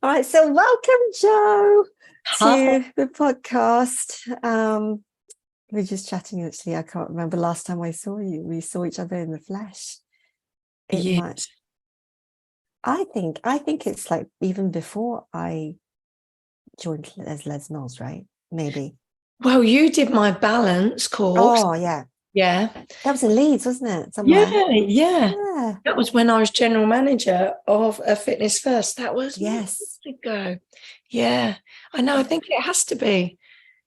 All right, so welcome, Joe, Hi. to the podcast. We are just chatting actually. I can't remember last time I saw you. We saw each other in the flesh. It might, Yes. I think it's like even before I joined as Les Mills, right? Maybe. Well, you did my balance course. Oh, yeah. Yeah. That was in Leeds, wasn't it? Yeah. Somewhere. Yeah. Yeah. That was when I was general manager of a Fitness First. That was months Yes. ago. Yeah. I know. I think it has to be.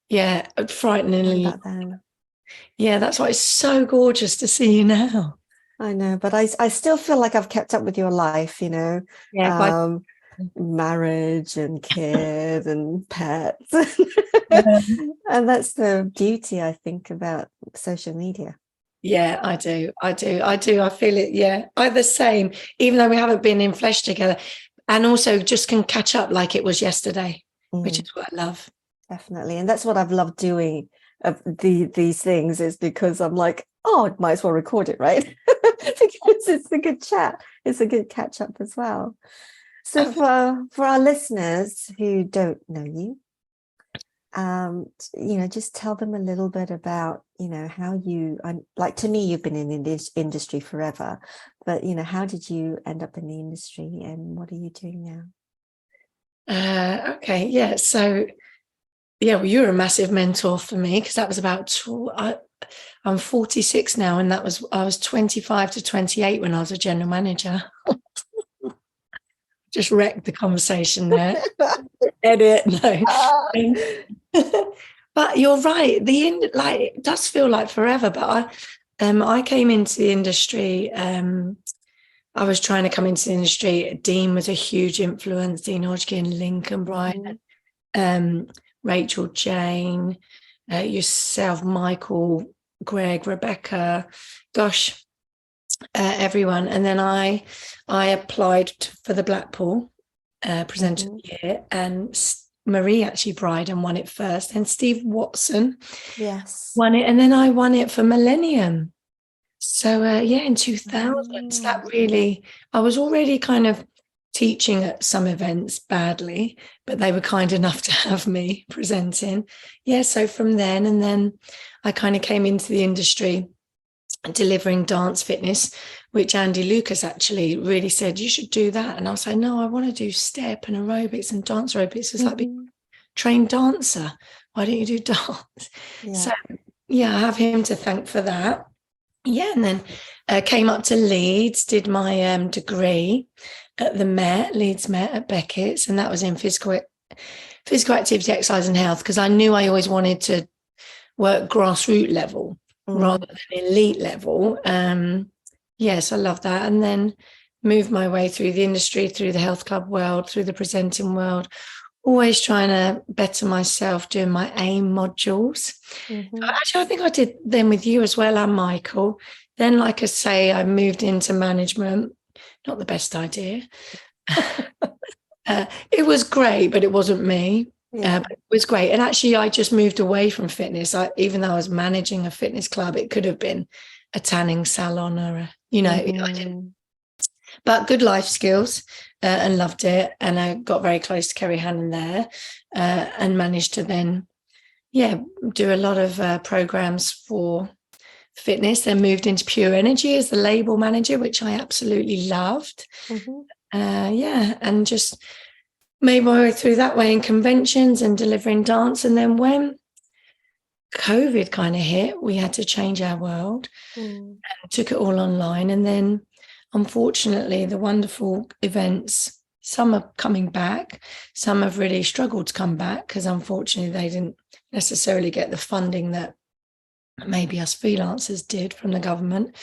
Yeah. Around Frighteningly. about then. Yeah. That's why it's so gorgeous to see you now. I know, but I still feel like I've kept up with your life. Yeah. Quite. Um, marriage and kids and pets. And that's the beauty, I think, about social media. Yeah, I do. I do. I do. I feel it. Yeah. I'm the same, even though we haven't been in flesh together. And also just can catch up like it was yesterday, which Mm, is what I love. definitely. And that's what I've loved doing of these things is because I'm like, oh, might as well record it, right? Because it's a good chat. It's a good catch up as well. So for our listeners who don't know you, just tell them a little bit about, how you, like to me, you've been in this industry forever, but, how did you end up in the industry and what are you doing now? Okay. Yeah. So, yeah, well, you're a massive mentor for me because that was I'm 46 now, and I was 25 to 28 when I was a general manager. Just wrecked the conversation there. Edit. No. Ah, Um, but you're right. The end, like, it does feel like forever. But I came into the industry. I was trying to come into the industry. Dean was a huge influence. Dean Hodgkin, Lincoln Brian, mhm. um, Rachel Jane, yourself, Michael, Greg, Rebecca. Gosh, everyone. And then I applied for the Blackpool presenter of Mhm. the year, and Marie actually Bride and won it first, and Steve Watson Yes. won it, and then I won it for Millennium. So yeah, in 2000s, Ah, that really, I was already kind of teaching at some events badly, but they were kind enough to have me presenting. Yeah, so from then, and then I kind of came into the industry delivering dance fitness, which Andy Lucas actually really said, you should do that. And I was like, no, I want to do step and aerobics and dance aerobics. It's like being mhm. a trained dancer. Why don't you do dance? Yeah. So yeah, I have him to thank for that. Yeah, and then came up to Leeds, did my degree at the Met, Leeds Met at Beckett's, and that was in physical activity, exercise, and health because I knew I always wanted to work grassroots level rather Mm. than elite level. Yes, I love that. And then moved my way through the industry, through the health club world, through the presenting world, always trying to better myself, doing my AIM modules. Mhm. Actually, I think I did them with you as well and Michael. Then, like I say, I moved into management. Not the best idea. It was great, but it wasn't me. Yeah. But it was great. And actually, I just moved away from fitness. Even though I was managing a fitness club, it could have been a tanning salon or I didn't. Mhm. But good life skills and loved it. And I got very close to Kerry Hannon there and managed to then, yeah, do a lot of programs for fitness. Then moved into Pure Energy as the label manager, which I absolutely loved. Mhm. Yeah, and just made my way through that way in conventions and delivering dance. And then when COVID kind of hit, we had to change our world Mm. and took it all online. And then, unfortunately, the wonderful events, some are coming back, some have really struggled to come back because unfortunately they didn't necessarily get the funding that maybe us freelancers did from the government.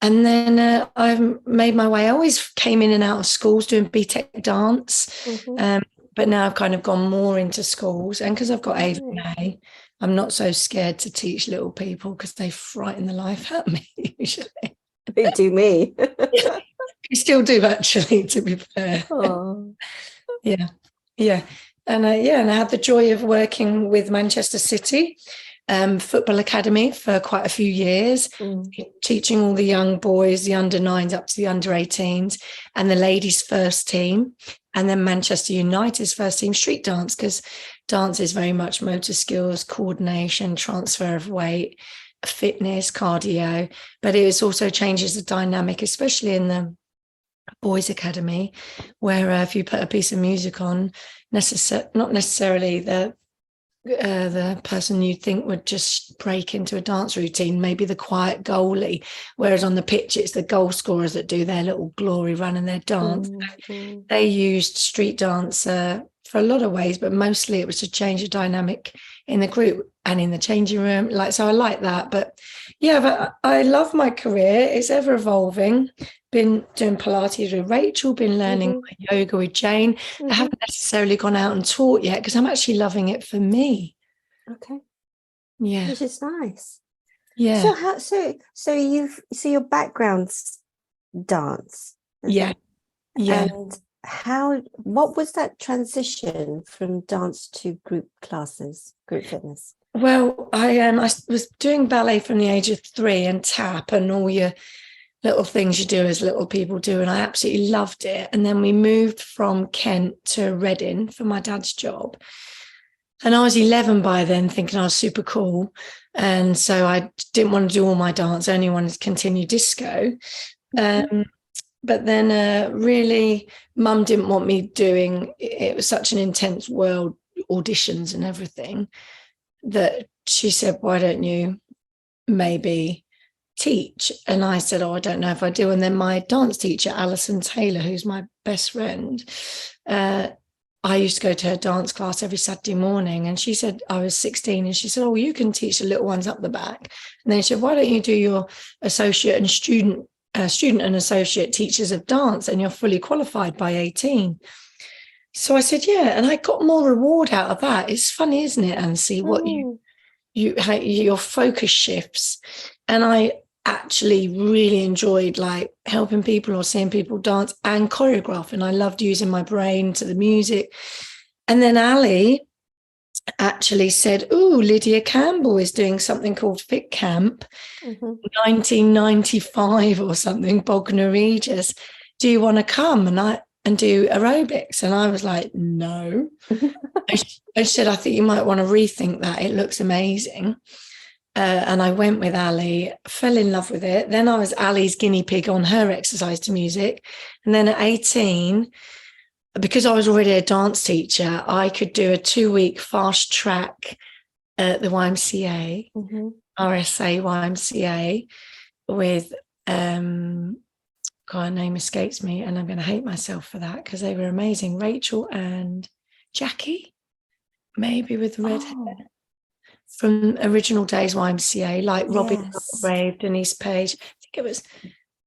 And then I've made my way. I always came in and out of schools doing BTEC dance. Mhm. Um, but now I've kind of gone more into schools. And because I've got Nice. ADHD, I'm not so scared to teach little people because they frighten the life out of me usually. They do me. You still do, actually, to be fair. Oh. Yeah. Yeah. And yeah, and I had the joy of working with Manchester City football academy for quite a few years, teaching all the young boys, the under 9s up to the under 18s, and the ladies' first team, and then Manchester United's first team street dance, because dance is very much motor skills, coordination, transfer of weight, fitness, cardio, but it also changes the dynamic, especially in the boys' academy, where if you put a piece of music on, not necessarily the person you think would just break into a dance routine, maybe the quiet goalie, whereas on the pitch it's the goal scorers that do their little glory run and their dance. They used street dance for a lot of ways, but mostly it was to change the dynamic in the group and in the changing room. So I like that. But yeah, but I love my career. It's ever evolving. Been doing Pilates with Rachel, been learning yoga with Jane. I haven't necessarily gone out and taught yet because I'm actually loving it for me. Okay. Yeah. Which is nice. Yeah. So your background's dance. Yeah. Yeah. And what was that transition from dance to group classes, group fitness? Well, I was doing ballet from the age of 3 and tap and all your little things you do as little people do, and I absolutely loved it. And then we moved from Kent to Reading for my dad's job, and I was 11 by then, thinking I was super cool, and so I didn't want to do all my dance, I only wanted to continue disco. But then really mum didn't want me doing it. Was such an intense world, auditions and everything, that she said, why don't you maybe teach? And I said, I don't know if I do. And then my dance teacher, Alison Taylor, who's my best friend, I used to go to her dance class every Saturday morning, and she said, I was 16, and she said, you can teach the little ones up the back. And then she said, why don't you do your associate and student and associate teachers of dance, and you're fully qualified by 18. So I said, yeah, and I got more reward out of that. It's funny, isn't it, Ansi, what your focus shifts. And I actually really enjoyed like helping people or seeing people dance and choreograph, and I loved using my brain to the music. And then Ali actually said, Lydia Campbell is doing something called Fit Camp, 1995 or something, Bognor Regis. Do you want to come and do aerobics? And I was like, no. I said, I think you might want to rethink that. It looks amazing. And I went with Ali, fell in love with it. Then I was Ali's guinea pig on her exercise to music. And then at 18, because I was already a dance teacher, I could do a 2-week fast track at the YMCA, RSA YMCA, with, God, name escapes me, and I'm going to hate myself for that because they were amazing. Rachel and Jackie, maybe with red hair, from Original Days YMCA, like Robin Brave, Denise Page, I think it was.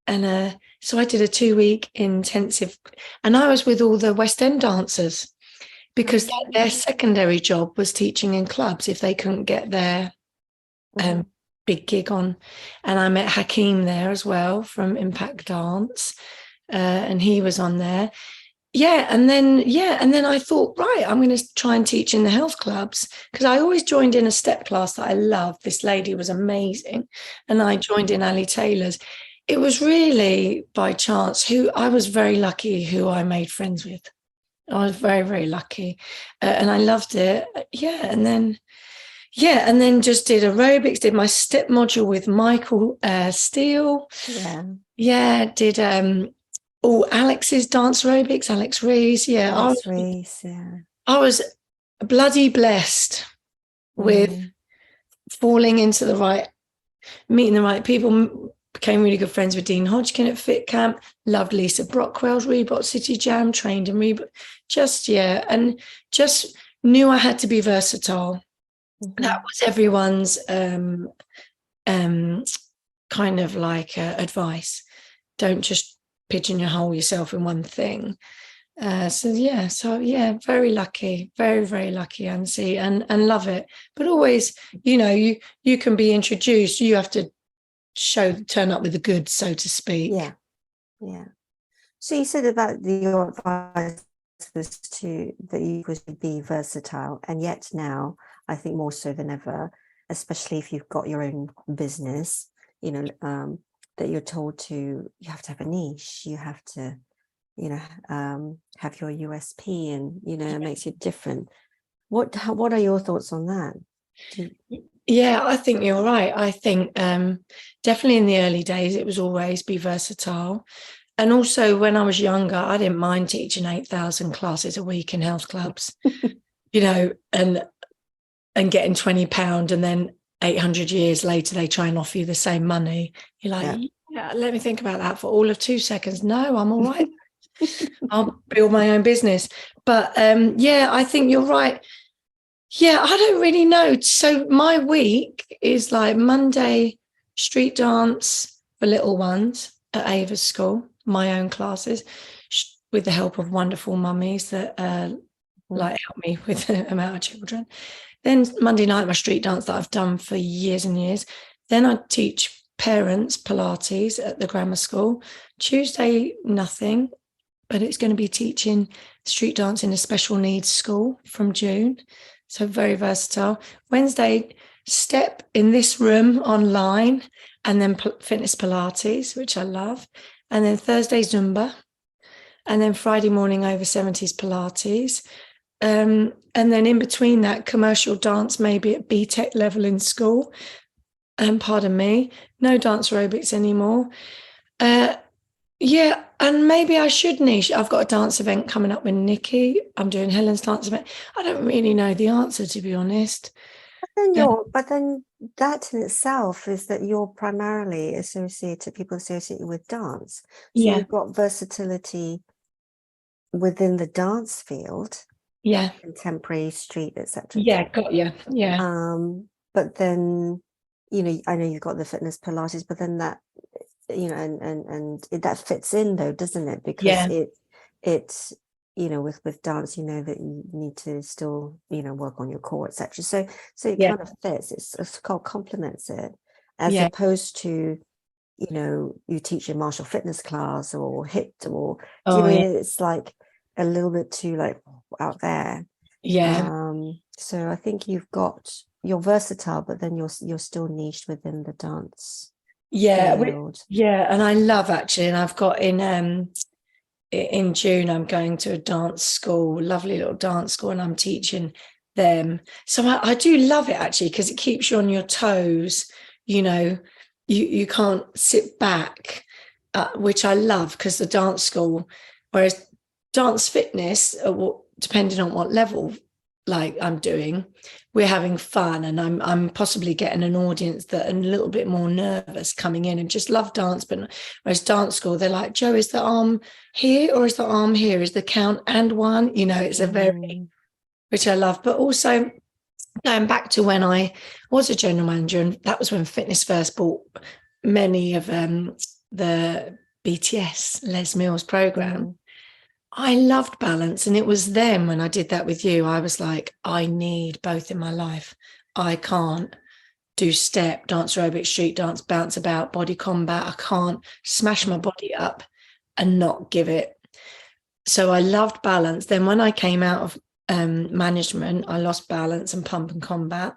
And so I did a 2-week intensive, and I was with all the West End dancers because their secondary job was teaching in clubs if they couldn't get their big gig on. And I met Hakeem there as well from Impact Dance, and he was on there. And then I thought, right, I'm going to try and teach in the health clubs, because I always joined in a step class that I loved. This lady was amazing, and I joined in Ali Taylor's. It was really by chance. I was very lucky who I made friends with. I was very, very lucky, and I loved it. And then just did aerobics. Did my step module with Michael Steele. Did Alex's dance aerobics, Alex Rees. I was bloody blessed with falling into meeting the right people. Became really good friends with Dean Hodgkin at Fit Camp. Loved Lisa Brockwell's Reebok City Jam. Trained in Reebok. And just knew I had to be versatile. That was everyone's kind of like advice. Don't just pigeonhole yourself in one thing. Very lucky, very, very lucky, Ansi, and love it. But always, you can be introduced. You have to turn up with the goods, so to speak. So you said about your advice was that you would be versatile, and yet now I think more so than ever especially if you've got your own business, you know, that you're told to, you have to have a niche, you have to, you know, have your USP, and, you know, it makes you different. What are your thoughts on that? Yeah, I think you're right. I think definitely in the early days, it was always be versatile. And also when I was younger, I didn't mind teaching 8,000 classes a week in health clubs, you know, and getting £20, and then 800 years later, they try and offer you the same money. You're like, yeah, let me think about that for all of 2 seconds. No, I'm all right. I'll build my own business. But yeah, I think you're right. Yeah, I don't really know. So my week is like Monday, street dance for little ones at Ava's school, my own classes, with the help of wonderful mummies that like help me with the amount of children. Then Monday night, my street dance that I've done for years and years. Then I teach parents Pilates at the grammar school. Tuesday, nothing, but it's going to be teaching street dance in a special needs school from June. So very versatile. Wednesday, step in this room online, and then fitness Pilates, which I love. And then Thursday, Zumba. And then Friday morning, over 70s Pilates. And then in between that, commercial dance, maybe at BTEC level in school. Pardon me, no dance aerobics anymore. Yeah, and maybe I should niche. I've got a dance event coming up with Nikki. I'm doing Helen's dance event. I don't really know the answer, to be honest. But then that in itself is that you're primarily people associate you with dance. So Yeah. you've got versatility within the dance field, Yeah. contemporary, street, etc. Yeah, got you. Yeah. But then, you know, I know you've got the fitness Pilates, but then that, you know, and that fits in though, doesn't it? Because it's, you know, with dance, you know that you need to still, you know, work on your core, etc. So it kind of fits. It's called complements it, as opposed to, you know, you teach a martial fitness class or HIIT, or do you know what I mean? It's like a little bit too like out there. So I think you're versatile, but then you're still niched within the dance field. And I love, actually, and I've got in June, I'm going to a dance school, lovely little dance school, and I'm teaching them. So I do love it, actually, because it keeps you on your toes. You know, you can't sit back, which I love, because the dance school, whereas dance fitness, depending on what level like I'm doing, we're having fun, and I'm possibly getting an audience that are a little bit more nervous coming in and just love dance. But whereas dance school, they're like, Joe, is the arm here or is the arm here? Is the count and one? You know, it's a very, which I love. But also going back to when I was a general manager, and that was when fitness first bought many of the BTS Les Mills program. I loved balance, and it was then when I did that with you, I was like, I need both in my life. I can't do step, dance aerobics, street dance, bounce about, body combat. I can't smash my body up and not give it. So I loved balance. Then when I came out of management, I lost balance and pump and combat.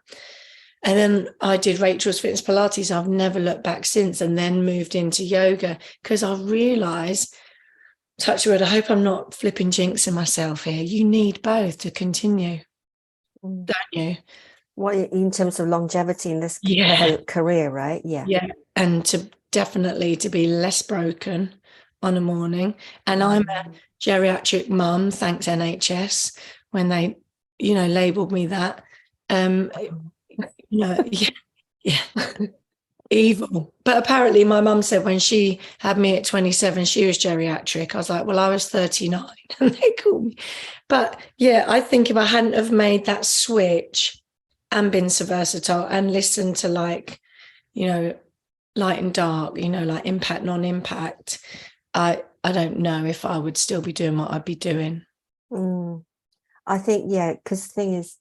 And then I did Rachel's Fitness Pilates. I've never looked back since, and then moved into yoga because I realised, touch wood, I hope I'm not flipping jinxing myself here, you need both to continue, don't you? What in terms of longevity in this career, right? Yeah. And to definitely to be less broken on a morning. And I'm a geriatric mum, thanks NHS, when they, you know, labelled me that. Evil. But apparently my mum said when she had me at 27, she was geriatric. I was like, well, I was 39 and they called me. But yeah, I think if I hadn't have made that switch and been so versatile and listened to, like, you know, light and dark, you know, like impact, non-impact, I don't know if I would still be doing what I'd be doing. I think, because the thing is,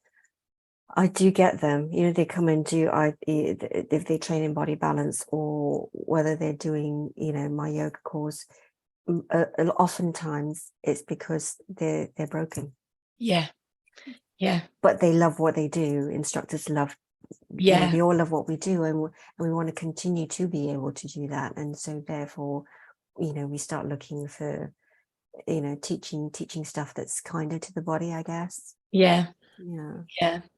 I do get them, you know, they come and if they train in body balance, or whether they're doing, you know, my yoga course, oftentimes it's because they're broken. Yeah. But they love what they do. Instructors love Yeah. we all love what we do, and we want to continue to be able to do that. And so therefore, we start looking for, teaching stuff that's kinder to the body, I guess. Yeah.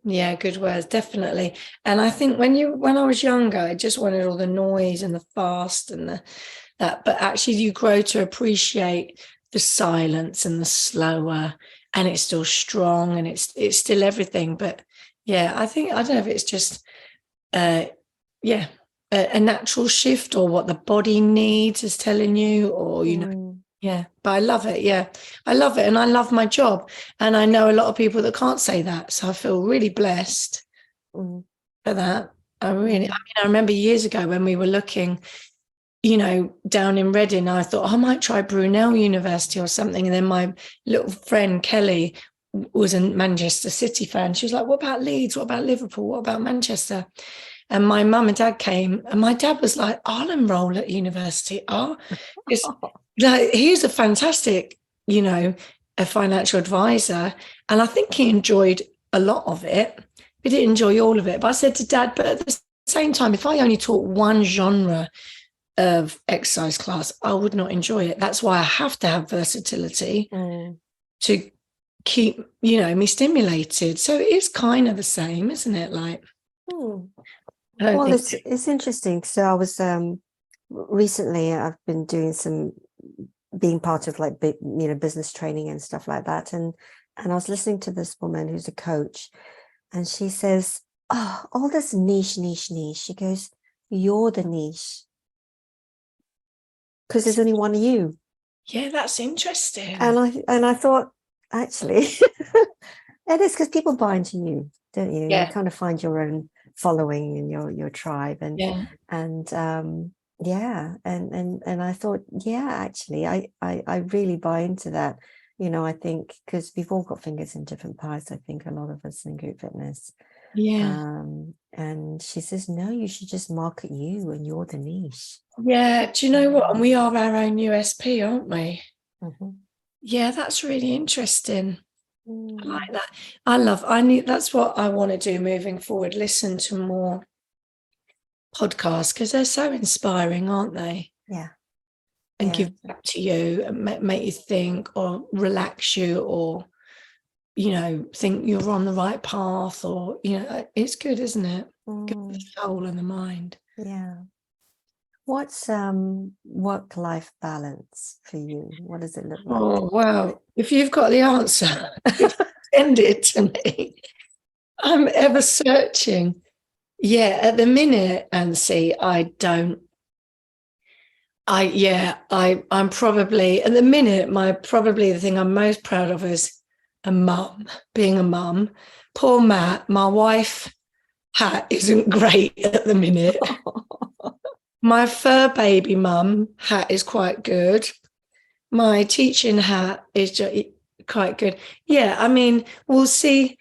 Yeah, good words, definitely. And I think when I was younger, I just wanted all the noise and the fast and that, but actually you grow to appreciate the silence and the slower, and it's still strong and it's still everything. But yeah, I don't know if it's just a natural shift, or what the body needs is telling you, or yeah, but I love it. Yeah, I love it. And I love my job. And I know a lot of people that can't say that. So I feel really blessed for that. I remember years ago when we were looking, down in Reading, I thought, I might try Brunel University or something. And then my little friend Kelly was a Manchester City fan. She was like, what about Leeds? What about Liverpool? What about Manchester? And my mum and dad came, and my dad was like, I'll enroll at university. He's a fantastic, a financial advisor. And I think he enjoyed a lot of it. He didn't enjoy all of it. But I said to Dad, but at the same time, if I only taught one genre of exercise class, I would not enjoy it. That's why I have to have versatility to keep, me stimulated. So it is kind of the same, isn't it? Like, well, it's interesting. So I was recently, I've been doing being part of like big, business training and stuff like that, and I was listening to this woman who's a coach, and she says, "Oh, all this niche." She goes, "You're the niche, because there's only one of you." Yeah, that's interesting. And I thought, actually, it is, because people buy into you, don't you? Yeah. You kind of find your own following in your tribe, and I thought, yeah, actually, I really buy into that. I think because we've all got fingers in different pies. I think a lot of us in group fitness. And she says, no, you should just market you, and you're the niche. Yeah, do you know what? And we are our own USP, aren't we? Yeah, that's really interesting. I like that. That's what I want to do moving forward. Listen to more podcasts, because they're so inspiring, aren't they? Yeah. And give back to you and make you think, or relax you, or think you're on the right path, or it's good, isn't it? Good for the soul and the mind. Yeah. What's work-life balance for you? What does it look like? Oh, wow. If you've got the answer, send it to me. I'm ever searching. Yeah, at the minute, and see, I'm probably, at the minute, probably the thing I'm most proud of is being a mum. Poor Matt, my wife hat isn't great at the minute. My fur baby mum hat is quite good. My teaching hat is just quite good. Yeah, I mean, we'll see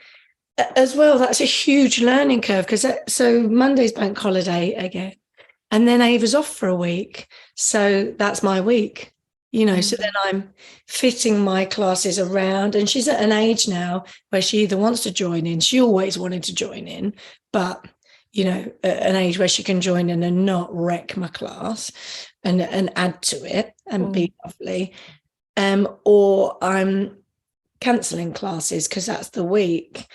as well. That's a huge learning curve, because so Monday's bank holiday again, and then Ava's off for a week. So that's my week, so then I'm fitting my classes around, and she's at an age now where she either wants to join in, she always wanted to join in, but at an age where she can join in and not wreck my class and add to it and be lovely. Or I'm cancelling classes because that's the week.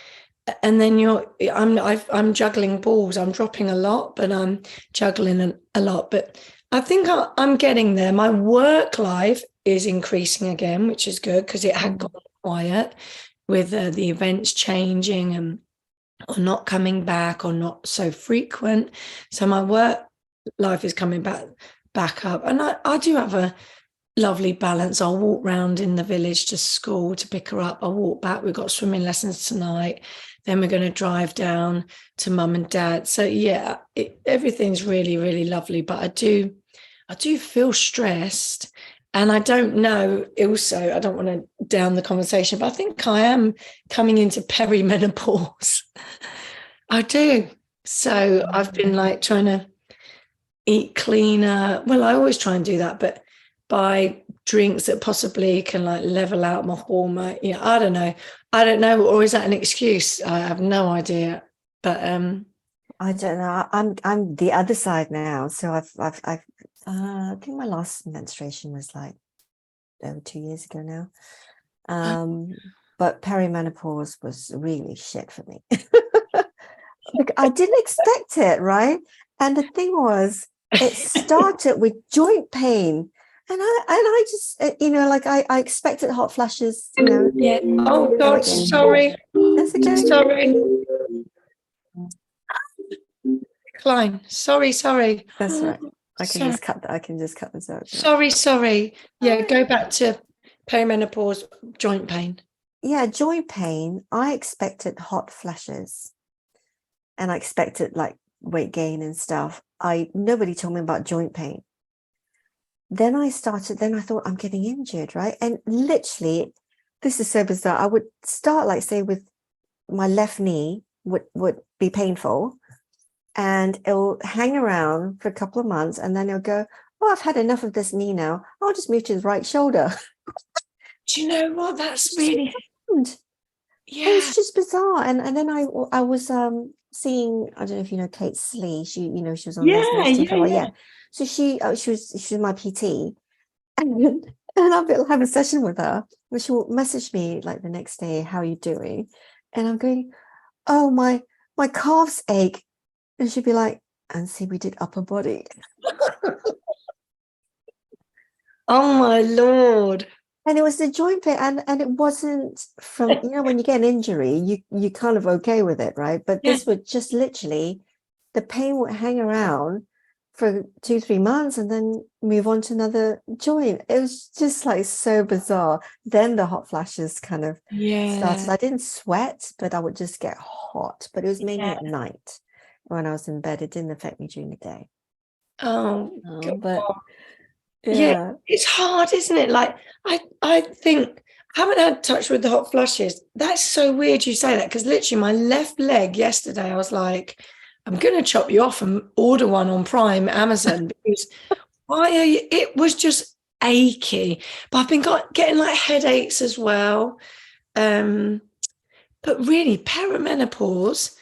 And then I'm juggling balls. I'm dropping a lot, but I'm juggling a lot. But I think I'm getting there. My work life is increasing again, which is good, because it had gone quiet with the events changing or not coming back, or not so frequent. So my work life is coming back up. And I do have a lovely balance. I'll walk round in the village to school to pick her up. I'll walk back. We've got swimming lessons tonight. Then we're going to drive down to mum and dad. So yeah, everything's really, really lovely. But I do feel stressed. And I don't know, also, I don't want to down the conversation, but I think I am coming into perimenopause. I do. So I've been like trying to eat cleaner. Well, I always try and do that, but buy drinks that possibly can like level out my hormone. I don't know. Or is that an excuse? I have no idea. But I don't know. I'm the other side now. So I think my last menstruation was like over 2 years ago now. But perimenopause was really shit for me. I didn't expect it, right? And the thing was, it started with joint pain. And I just, like I expected hot flashes, Yeah. Oh God, everything. sorry. That's okay. Sorry. Klein. Sorry. That's right. I can Sorry. just cut that. I can just cut this out. Sorry. Yeah, Alright. go back to perimenopause, joint pain. Yeah, joint pain. I expected hot flashes and I expected like weight gain and stuff. Nobody told me about joint pain. Then I thought I'm getting injured, right? And literally, this is so bizarre. I would start like say with my left knee would be painful and it'll hang around for a couple of months and then it'll go, oh, I've had enough of this knee now. I'll just move to the right shoulder. Do you know what? That's really, It yeah. was just bizarre. And then I was seeing, I don't know if you know Kate Slee. She was on this team for a while. Yeah. So she was my PT. And I'll have a session with her, and she'll message me like the next day, how are you doing? And I'm going, oh, my calves ache. And she'd be like, and see, we did upper body. Oh my Lord. And it was the joint pain, and it wasn't from, when you get an injury, you kind of okay with it, right? But Yeah. this would just literally, the pain would hang around for 2-3 months and then move on to another joint. It was just like so bizarre. Then the hot flashes kind of started. Yeah. I didn't sweat, but I would just get hot. But it was mainly at night when I was in bed. It didn't affect me during the day. Oh, But yeah, yeah. it's hard, isn't it? Like I think I haven't had touch with the hot flushes. That's so weird you say that because literally my left leg yesterday, I was like, I'm gonna chop you off and order one on Prime Amazon because why are you? It was just achy, but I've been getting like headaches as well. But really, perimenopause,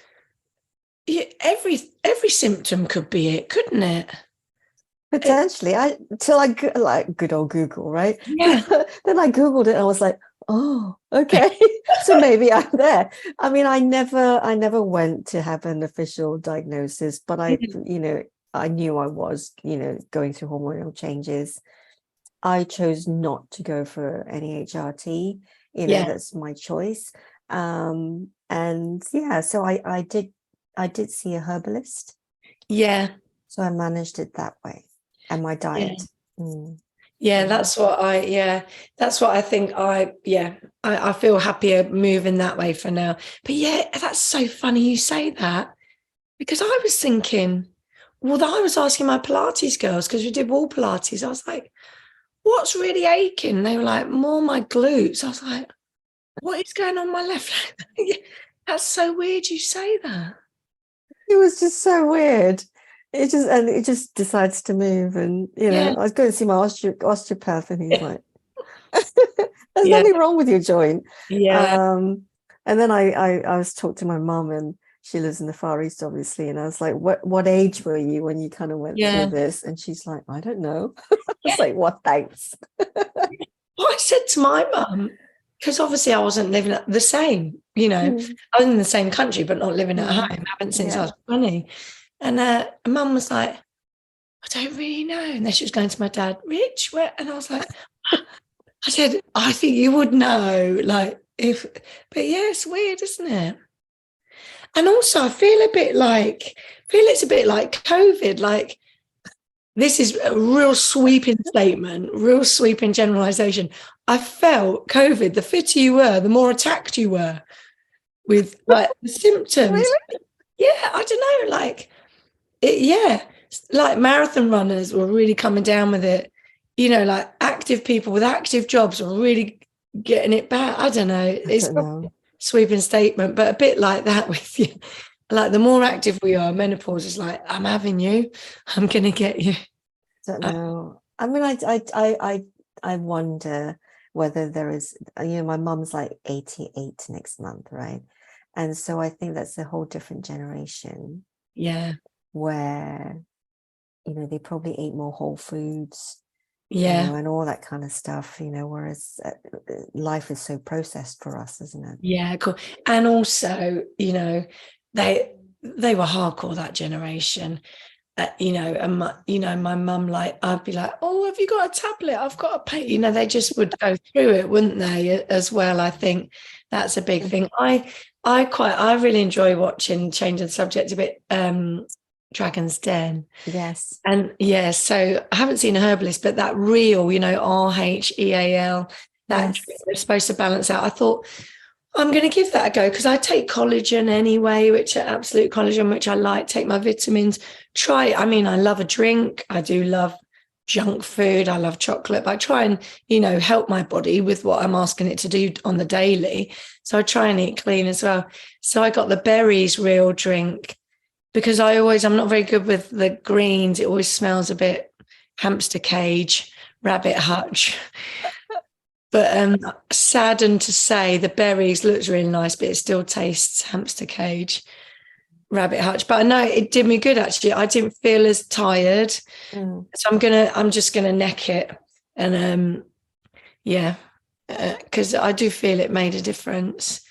every symptom could be it, couldn't it? Potentially, till I like good old Google, right? Yeah. Then I Googled it and I was like, oh, okay. So maybe I'm there. I mean, I never went to have an official diagnosis, but I knew I was, going through hormonal changes. I chose not to go for any HRT, Yeah. that's my choice. And yeah, so I did see a herbalist, Yeah. so I managed it that way. And my Yeah. diet. Mm. Yeah, Mm. that's what I think I feel happier moving that way for now. But yeah, that's so funny you say that because I was thinking, well, I was asking my Pilates girls because we did wall Pilates. I was like, what's really aching? They were like, more my glutes. I was like, what is going on my left leg? That's so weird you say that. It was just so weird. It just decides to move. And Yeah. I was going to see my osteopath, and he's like, there's Yeah. nothing wrong with your joint. Yeah. And then I was talking to my mom, and she lives in the Far East, obviously. And I was like, what age were you when you kind of went through Yeah. this? And she's like, I don't know. I was like, what, thanks. Well, I said to my mum, because obviously I wasn't living at the same, Mm, I was in the same country, but not living at mm, home, haven't since I yeah. was 20. And mum was like, I don't really know. And then she was going to my dad, Rich, where? And I was like, I said, I think you would know, but yeah, it's weird, isn't it? And also I feel it's a bit like COVID, like this is a real sweeping statement, real sweeping generalization. I felt COVID, the fitter you were, the more attacked you were with like the symptoms. Really? Yeah, I don't know, like marathon runners were really coming down with it. Like active people with active jobs were really getting it back. I don't know. I It's don't probably know. a sweeping statement, but a bit like that with you. Like the more active we are, menopause is like, I'm having you, I'm gonna get you. Don't know. I mean, I wonder whether there is, my mum's like 88 next month, right? And so I think that's a whole different generation. Yeah. where, they probably ate more whole foods, Yeah. and all that kind of stuff, whereas life is so processed for us, isn't it? Yeah, cool. And also, they were hardcore, that generation. And my mum, like, I'd be like, oh, have you got a tablet? I've got a pay. They just would go through it, wouldn't they? As well, I think that's a big thing. I really enjoy watching, changing the subject a bit, Dragon's Den. Yes. And yeah, so I haven't seen a herbalist, but that real, RHEAL, that Yes. is supposed to balance out. I thought, I'm going to give that a go because I take collagen anyway, which are absolute collagen, which I like, take my vitamins. Try it. I mean, I love a drink. I do love junk food. I love chocolate, but I try and, help my body with what I'm asking it to do on the daily. So I try and eat clean as well. So I got the berries real drink because I'm not very good with the greens. It always smells a bit hamster cage, rabbit hutch. But saddened to say the berries looks really nice, but it still tastes hamster cage, rabbit hutch. But I know it did me good actually. I didn't feel as tired, so I'm just gonna neck it, and yeah, because I do feel it made a difference.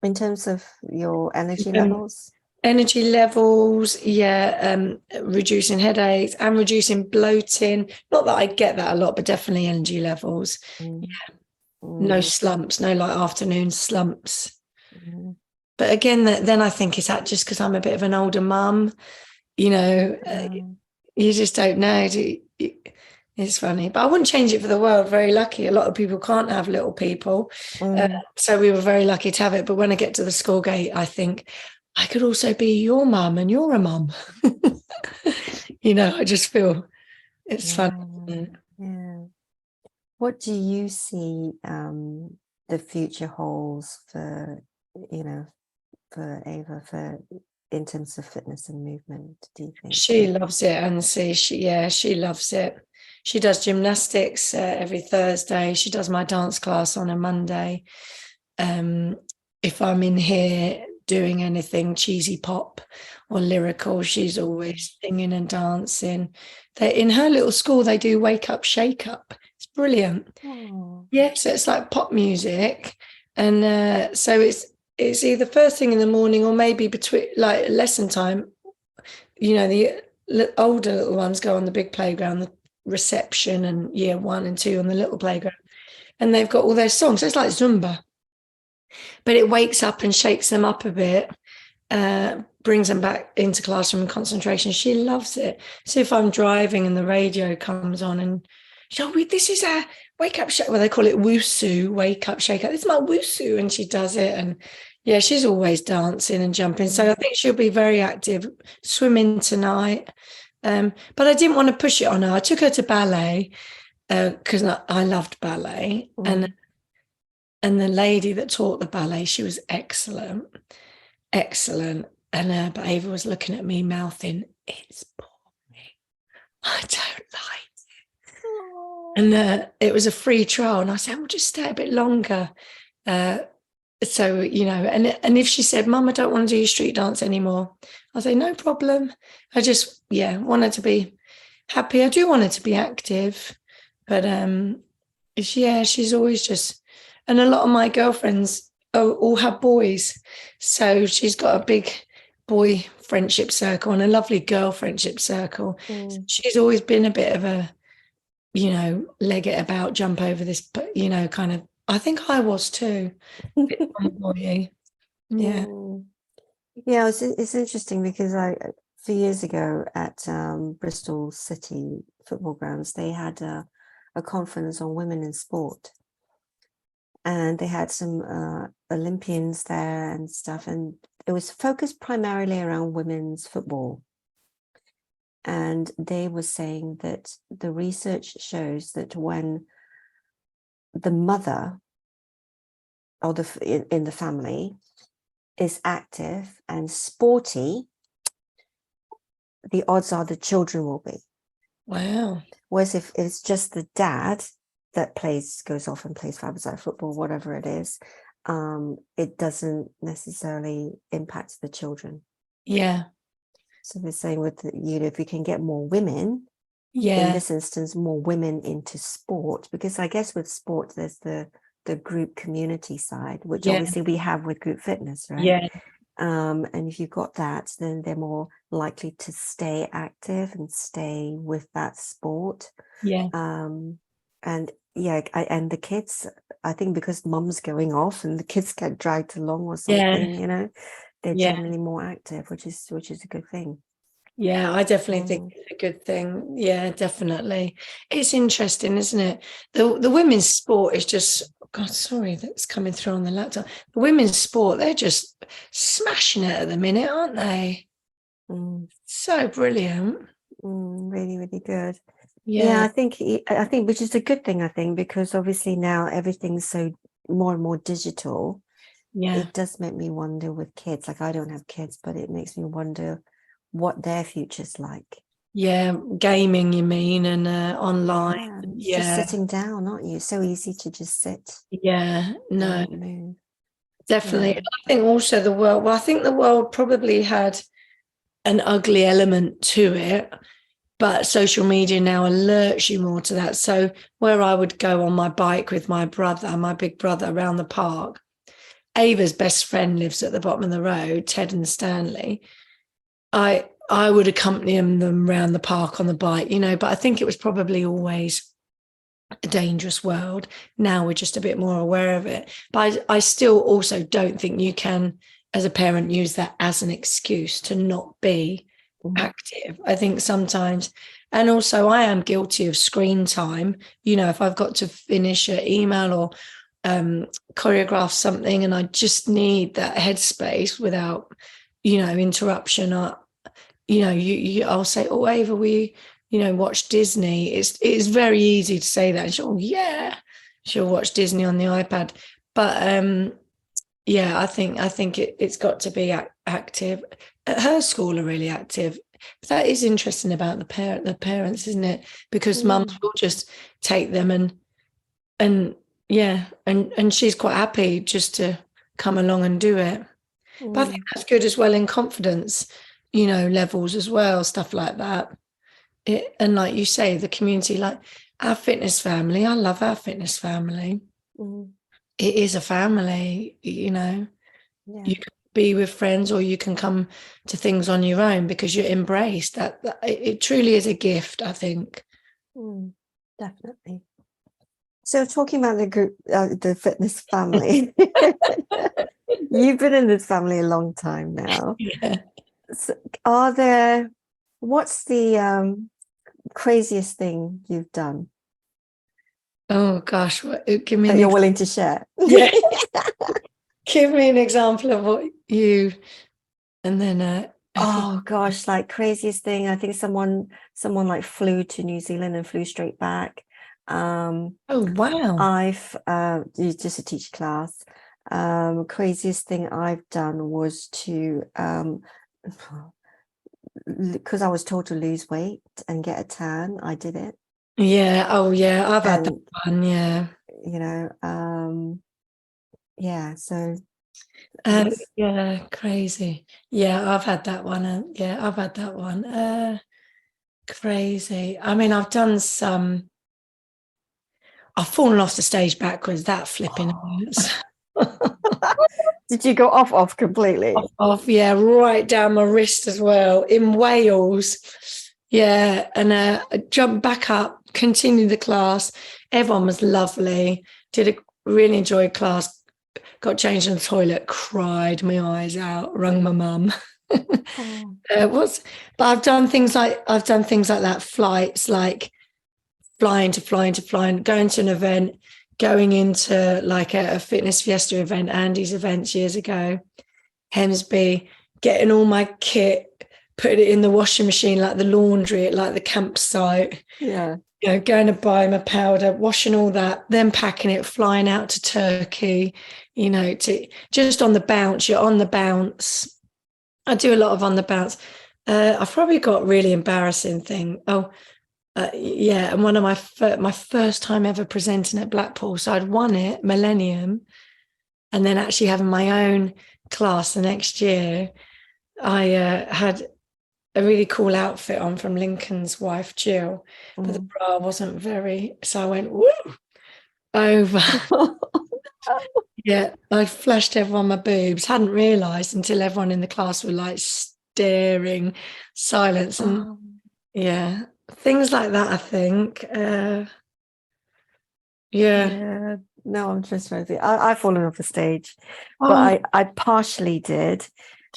In terms of your energy levels? Energy levels, reducing headaches and reducing bloating. Not that I get that a lot, but definitely energy levels. No slumps, no like afternoon slumps. But again, then I think, is that just because I'm a bit of an older mum? You just don't know. It's funny, but I wouldn't change it for the world. Very lucky. A lot of people can't have little people. So we were very lucky to have it. But when I get to the school gate, I think I could also be your mum and you're a mum. I just feel it's fun. Yeah. What do you see the future holds for, for Ava, in terms of fitness and movement, do you think? She loves it, and she loves it. She does gymnastics every Thursday. She does my dance class on a Monday. If I'm in here doing anything cheesy pop or lyrical, she's always singing and dancing. In her little school, they do wake up, shake up. It's brilliant. Oh. Yeah, so it's like pop music, and so it's either first thing in the morning or maybe between like lesson time. The older little ones go on the big playground, the reception, and year 1 and 2 on the little playground, and they've got all their songs. So it's like Zumba, but it wakes up and shakes them up a bit, brings them back into classroom concentration. She loves it. So if I'm driving and the radio comes on and this is a wake up shake. Well, they call it wusu, wake up, shake up. This is my wusu, and she does it. And yeah, she's always dancing and jumping. So I think she'll be very active. Swimming tonight, but I didn't want to push it on her. I took her to ballet because I loved ballet, and the lady that taught the ballet, she was excellent. And but Ava was looking at me, mouthing, "It's boring. I don't like." And it was a free trial, and I said, "We'll just stay a bit longer." So and if she said, "Mum, I don't want to do your street dance anymore," I'll say, "No problem." I just want her to be happy. I do want her to be active, but she's always just. And a lot of my girlfriends all have boys, so she's got a big boy friendship circle and a lovely girl friendship circle. She's always been a bit of a leg it about, jump over this, but kind of. I think I was too. Yeah. Yeah, it's interesting because a few years ago at Bristol City football grounds, they had a conference on women in sport, and they had some Olympians there and stuff, and it was focused primarily around women's football. And they were saying that the research shows that when the mother or in the family is active and sporty, the odds are the children will be. Wow. Whereas if it's just the dad that goes off and plays five-a-side football, whatever it is, it doesn't necessarily impact the children. Yeah. So we're saying with if we can get more women, in this instance, more women into sport, because I guess with sport there's the group community side, which obviously we have with group fitness, right? And if you've got that, then they're more likely to stay active and stay with that sport. And and the kids, I think, because mum's going off and the kids get dragged along or something, they're generally more active, which is a good thing. Yeah, I definitely think it's a good thing. Yeah, definitely. It's interesting, isn't it? The women's sport is just, God, sorry, that's coming through on the laptop. The women's sport, they're just smashing it at the minute, aren't they? So brilliant. Really, really good. Yeah, I think which is a good thing, I think, because obviously now everything's so more and more digital. It does make me wonder with kids. Like, I don't have kids, but it makes me wonder what their future's like. Yeah, gaming, you mean, and online. Just sitting down, aren't you? So easy to just sit. No, Not move. definitely. I think also I think the world probably had an ugly element to it, but social media now alerts you more to that. So where I would go on my bike with my big brother, around the park, Ava's best friend lives at the bottom of the road, Ted and Stanley. I would accompany them around the park on the bike, but I think it was probably always a dangerous world. Now we're just a bit more aware of it. But I still also don't think you can, as a parent, use that as an excuse to not be active. I think sometimes, and also I am guilty of screen time. If I've got to finish an email or choreograph something and I just need that headspace without, interruption, I'll say, oh, Ava, we, watch Disney. It's very easy to say that. And she'll watch Disney on the iPad. But I think it's got to be active. At her school are really active. But that is interesting about the parents, isn't it? Because mums will just take them and she's quite happy just to come along and do it. But I think that's good as well in confidence, levels as well, stuff like that. And like you say, the community, like our fitness family, I love our fitness family. It is a family, you can be with friends or you can come to things on your own because you're embraced. That it truly is a gift, I think. Definitely. So talking about the group, the fitness family, you've been in this family a long time now. So what's the craziest thing you've done? Oh gosh, give me that you're willing to share. Give me an example of what you, and then oh gosh, like craziest thing. I think someone like flew to New Zealand and flew straight back. Oh wow. I've just a teacher class. Craziest thing I've done was to because I was told to lose weight and get a tan, I did it. Yeah. Oh yeah, I've had that one. Yeah. So crazy. Yeah, I've had that one. I've had that one. Crazy. I mean, I've done some. I've fallen off the stage backwards. That flipping hurts. Did you go off completely? Off, yeah, right down my wrist as well in Wales. Yeah, and I jumped back up, continued the class. Everyone was lovely. Really enjoyed class. Got changed in the toilet, cried my eyes out, rung my mum. But I've done things like that. Flights, like flying, going to an event, going into like a fitness fiesta event, Andy's events years ago, Hemsby, getting all my kit, putting it in the washing machine, like the laundry at like the campsite. Yeah. Going to buy my powder, washing all that, then packing it, flying out to Turkey, to just on the bounce. You're on the bounce. I do a lot of on the bounce. I've probably got really embarrassing thing. And one of my first time ever presenting at Blackpool. So I'd won it, Millennium, and then actually having my own class the next year. I had a really cool outfit on from Lincoln's wife, Jill, but the Mm. bra wasn't very, so I went, woo, over. Yeah, I flashed everyone my boobs, hadn't realised until everyone in the class were like staring, silence, and Um, yeah, things like that, I think. Yeah. yeah, no, I'm just trying to think. I've fallen off the stage, but Oh, I partially did.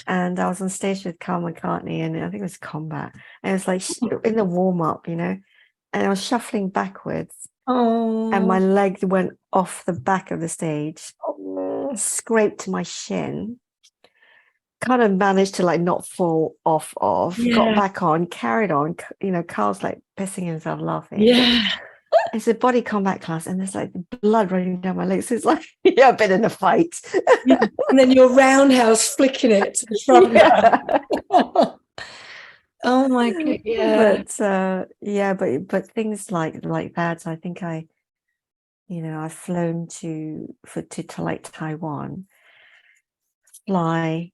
And I was on stage with Carl McCartney, and I think it was Combat. And it was like in the warm up, and I was shuffling backwards, and my oh, leg went off the back of the stage, oh, scraped my shin, kind of managed to like not fall off, got yeah, back on, carried on. Carl's like pissing himself laughing. yeah. It's a body combat class, and there's like blood running down my legs. It's like, yeah, I've been in a fight. Yeah. And then you're roundhouse flicking it to the front Yeah. row. Oh my God, yeah. But things like that, I think I've flown to like Taiwan, fly,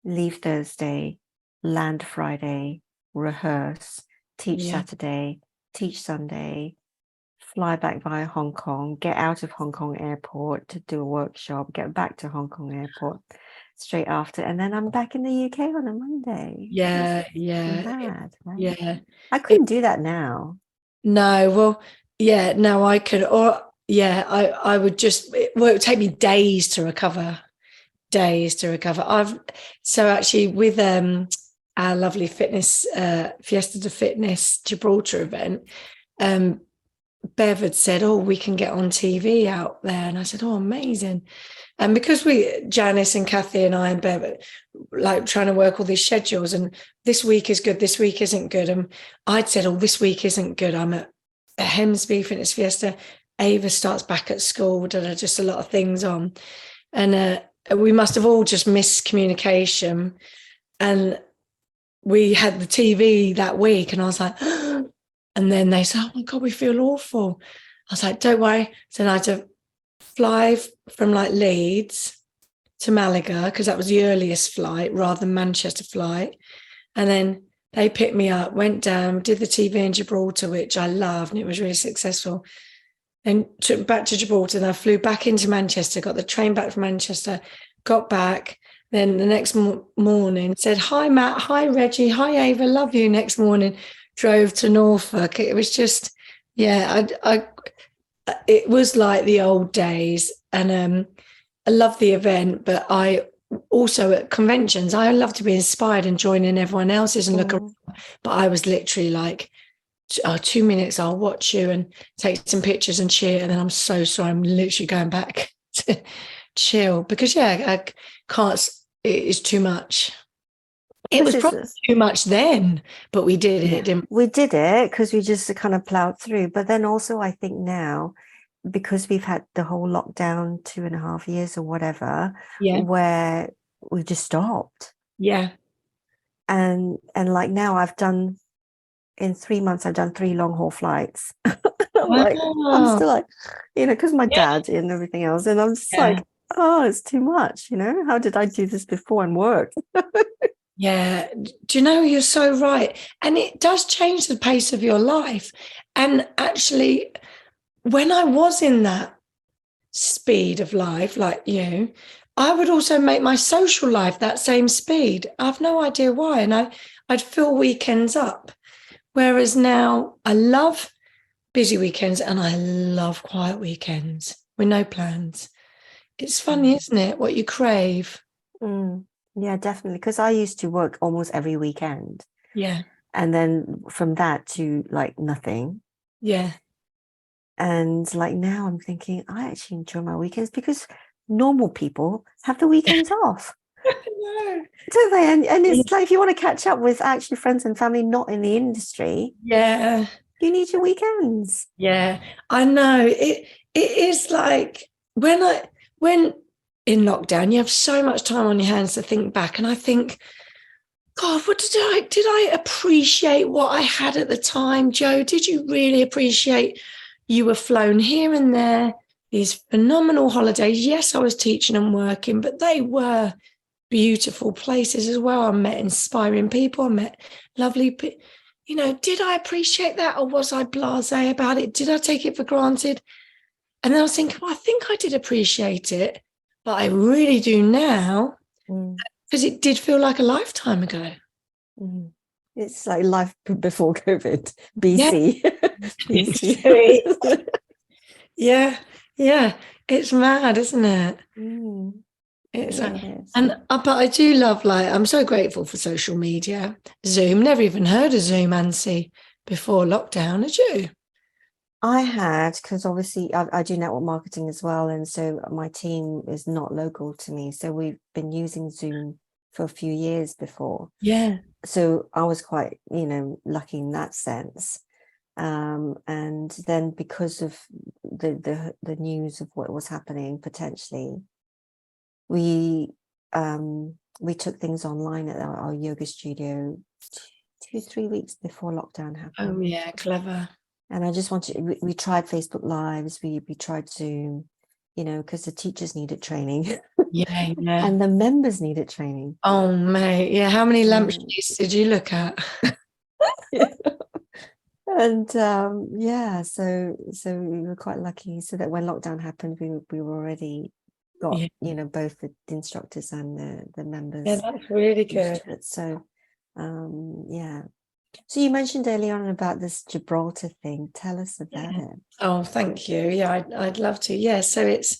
leave Thursday, land Friday, rehearse, teach Yeah. Saturday, teach Sunday, fly back via Hong Kong, get out of Hong Kong airport to do a workshop, get back to Hong Kong airport straight after, and then I'm back in the UK on a Monday. Yeah, It's yeah, mad, right? yeah. I couldn't do that now. No, well, yeah, no, I could, or yeah, I would just, it would take me days to recover, days to recover. So actually with our lovely fitness, Fiesta de Fitness Gibraltar event, um, Bev had said, oh, we can get on TV out there. And I said, oh, amazing. And because Janice and Kathy and I and Bev, like trying to work all these schedules, and this week is good, this week isn't good. And I'd said, oh, this week isn't good. I'm at Hemsby Fitness Fiesta. Ava starts back at school, just a lot of things on. And we must have all just missed communication. And we had the TV that week, and I was like, and then they said, oh my God, we feel awful. I was like, don't worry. So I had to fly from like Leeds to Malaga because that was the earliest flight rather than Manchester flight. And then they picked me up, went down, did the TV in Gibraltar, which I loved, and it was really successful. Then took back to Gibraltar, and I flew back into Manchester, got the train back from Manchester, got back. Then the next morning said, hi, Matt, hi, Reggie, hi, Ava, love you. Next morning, drove to Norfolk. It was just, yeah, it was like the old days. And I love the event, but I also at conventions, I love to be inspired and join in everyone else's and look around. But I was literally like, 2 minutes, I'll watch you and take some pictures and cheer. And then I'm so sorry, I'm literally going back to chill because, yeah, I can't, it is too much. It was probably too much then, but we did it, didn't we? We did it because we just kind of plowed through. But then also, I think now, because we've had the whole lockdown 2.5 years or whatever, where we just stopped. Yeah. And like now in 3 months, I've done 3 long haul flights. I'm still like, because my dad and everything else. And I'm just like, oh, it's too much. How did I do this before and work? Yeah. Do you know, you're so right. And it does change the pace of your life. And actually, when I was in that speed of life, like you, I would also make my social life that same speed. I've no idea why. And I'd fill weekends up. Whereas now I love busy weekends and I love quiet weekends with no plans. It's funny, isn't it? What you crave. Yeah, definitely. Because I used to work almost every weekend. Yeah. And then from that to like nothing. Yeah. And like now I'm thinking I actually enjoy my weekends because normal people have the weekends off. No. Don't they? And it's like if you want to catch up with actually friends and family not in the industry, yeah, you need your weekends. Yeah, I know. It is like when in lockdown, you have so much time on your hands to think back. And I think, God, what did I appreciate what I had at the time? Joe, did you really appreciate you were flown here and there, these phenomenal holidays? Yes, I was teaching and working, but they were beautiful places as well. I met inspiring people. I met lovely people. You know, did I appreciate that, or was I blasé about it? Did I take it for granted? And then I was thinking, well, I think I did appreciate it, but I really do now, because it did feel like a lifetime ago. It's like life before COVID, Yeah. BC. BC. Yeah. It's mad, isn't it? It's Yeah, it is. and but I do love, like, I'm so grateful for social media. Zoom, never even heard of Zoom, Ansi, before lockdown. Had you? I had, because obviously I do network marketing as well, and so my team is not local to me, so we've been using Zoom for a few years before. Yeah. So I was quite, lucky in that sense. And then because of the news of what was happening potentially, we took things online at our yoga studio 2-3 weeks before lockdown happened. Oh yeah, clever. And I just wanted, we tried Facebook Lives, we tried Zoom, because the teachers needed training. Yeah. And the members needed training. Oh mate, yeah. How many lampshades did you look at? And so we were quite lucky, so that when lockdown happened, we were already got both the instructors and the members. Yeah, that's really good. So so you mentioned earlier on about this Gibraltar thing. Tell us about it. Oh, thank you. Yeah, I'd love to. Yeah, so it's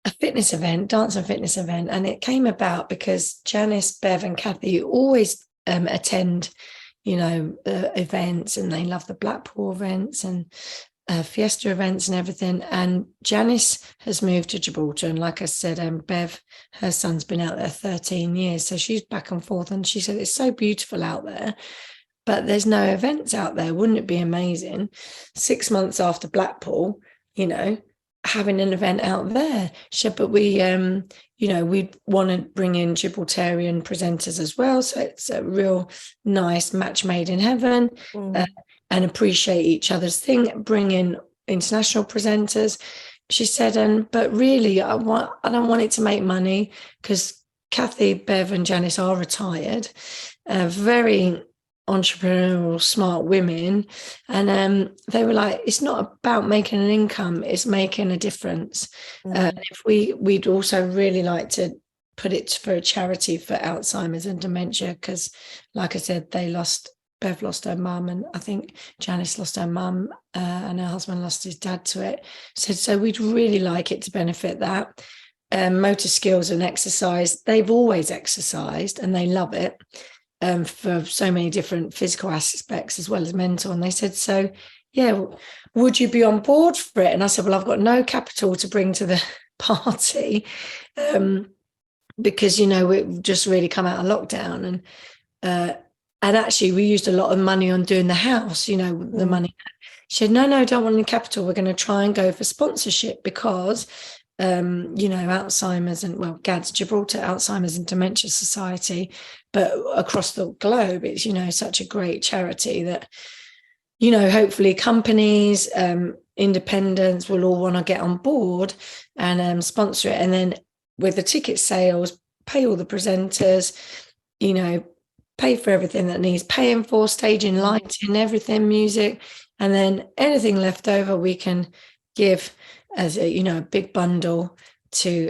a fitness event, dance and fitness event, and it came about because Janice, Bev, and Kathy always attend, events, and they love the Blackpool events and Fiesta events and everything. And Janice has moved to Gibraltar, and like I said, Bev, her son's been out there 13 years, so she's back and forth, and she said it's so beautiful out there, but there's no events out there. Wouldn't it be amazing 6 months after Blackpool, having an event out there? But we we want to bring in Gibraltarian presenters as well, so it's a real nice match made in heaven. And appreciate each other's thing, bring in international presenters. She said, but really I don't want it to make money, because Kathy, Bev, and Janice are retired, very entrepreneurial, smart women, and they were like, it's not about making an income, it's making a difference. If we'd also really like to put it for a charity for Alzheimer's and dementia, because like I said, Bev lost her mum, and I think Janice lost her mum, and her husband lost his dad to it. So we'd really like it to benefit that. Motor skills and exercise, they've always exercised and they love it, for so many different physical aspects as well as mental. And they said, so yeah, would you be on board for it? And I said, well, I've got no capital to bring to the party, because we've just really come out of lockdown, and actually we used a lot of money on doing the house, the money. She said, no, don't want any capital. We're going to try and go for sponsorship, because Alzheimer's and GAD's, Gibraltar Alzheimer's and Dementia Society, but across the globe, it's such a great charity that hopefully companies, independents will all want to get on board and sponsor it, and then with the ticket sales, pay all the presenters, pay for everything that needs paying for, staging, lighting, everything, music, and then anything left over we can give as a big bundle to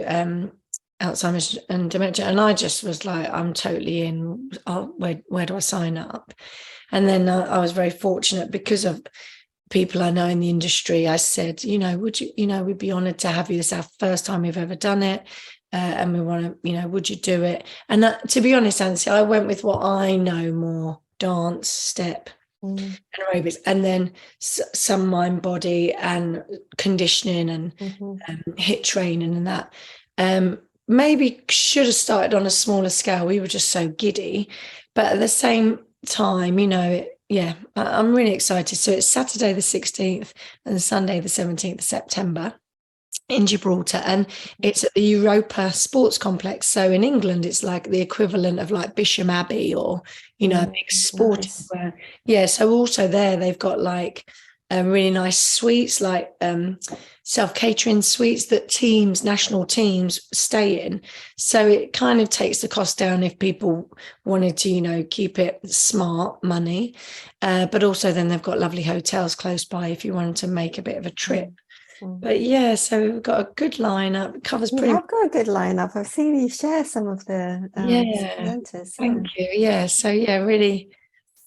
Alzheimer's and dementia. And I just was like, I'm totally in. Where do I sign up? And then I was very fortunate, because of people I know in the industry. I said, would you, we'd be honoured to have you. This is our first time we've ever done it. And we want to, would you do it? And to be honest, Nancy, I went with what I know more: dance, step, and aerobics, and then some mind, body, and conditioning, and HIIT training, and that. Maybe should have started on a smaller scale. We were just so giddy, but at the same time, I'm really excited. So it's Saturday the 16th and Sunday the 17th of September in Gibraltar, and it's at the Europa Sports Complex. So in England, it's like the equivalent of like Bisham Abbey, or a big sporting square. So also there they've got like really nice suites, like self-catering suites that national teams stay in. So it kind of takes the cost down if people wanted to, keep it smart money. But also then they've got lovely hotels close by if you wanted to make a bit of a trip. But yeah, so we've got a good lineup. It covers pretty much. I've got a good lineup. I've seen you share some of the presenters. Thank you. Yeah, so really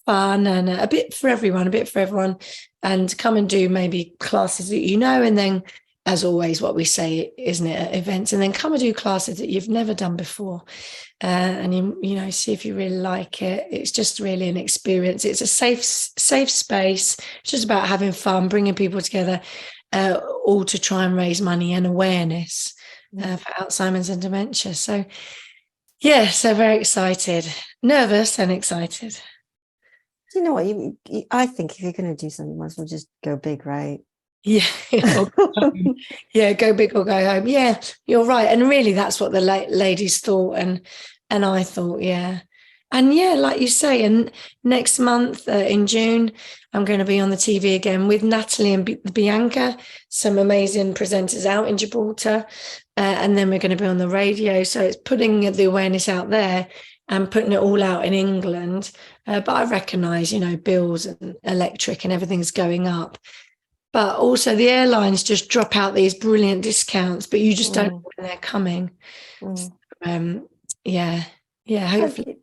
fun and a bit for everyone, and come and do maybe classes that and then, as always, what we say, isn't it, at events, and then come and do classes that you've never done before, and see if you really like it. It's just really an experience. It's a safe space. It's just about having fun, bringing people together, all to try and raise money and awareness for Alzheimer's and dementia. So yeah, so very excited, nervous and excited. Do you know what? I think if you're going to do something, you might as well just go big, right? Yeah. Yeah, go big or go home. Yeah, you're right. And really, that's what the ladies thought. And I thought, yeah. And yeah, like you say, and next month in June, I'm going to be on the TV again with Natalie and Bianca, some amazing presenters out in Gibraltar. And then we're going to be on the radio. So it's putting the awareness out there and putting it all out in England. But I recognise, bills and electric and everything's going up. But also the airlines just drop out these brilliant discounts, but you just don't know when they're coming. Yeah, hopefully.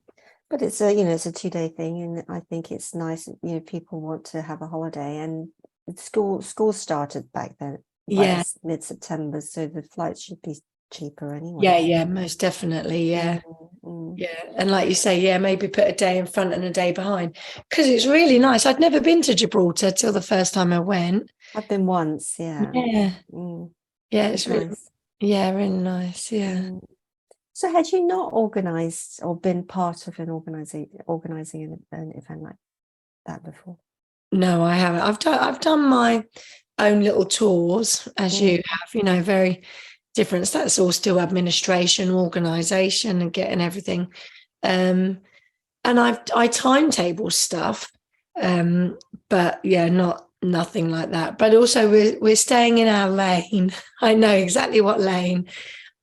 But it's it's a 2-day thing, and I think it's nice. People want to have a holiday, and school started back then. Yeah, mid-September, so the flights should be cheaper anyway. Yeah, most definitely. Yeah. Yeah, and like you say, maybe put a day in front and a day behind, because it's really nice. I'd never been to Gibraltar till the first time I went. I've been once. Yeah. It's really nice. Really nice. Yeah. So had you not organised or been part of an organising an event like that before? No, I haven't. I've done my own little tours, as you have, very different. That's all still administration, organisation, and getting everything. And I timetable stuff, but nothing like that. But also we're staying in our lane. I know exactly what lane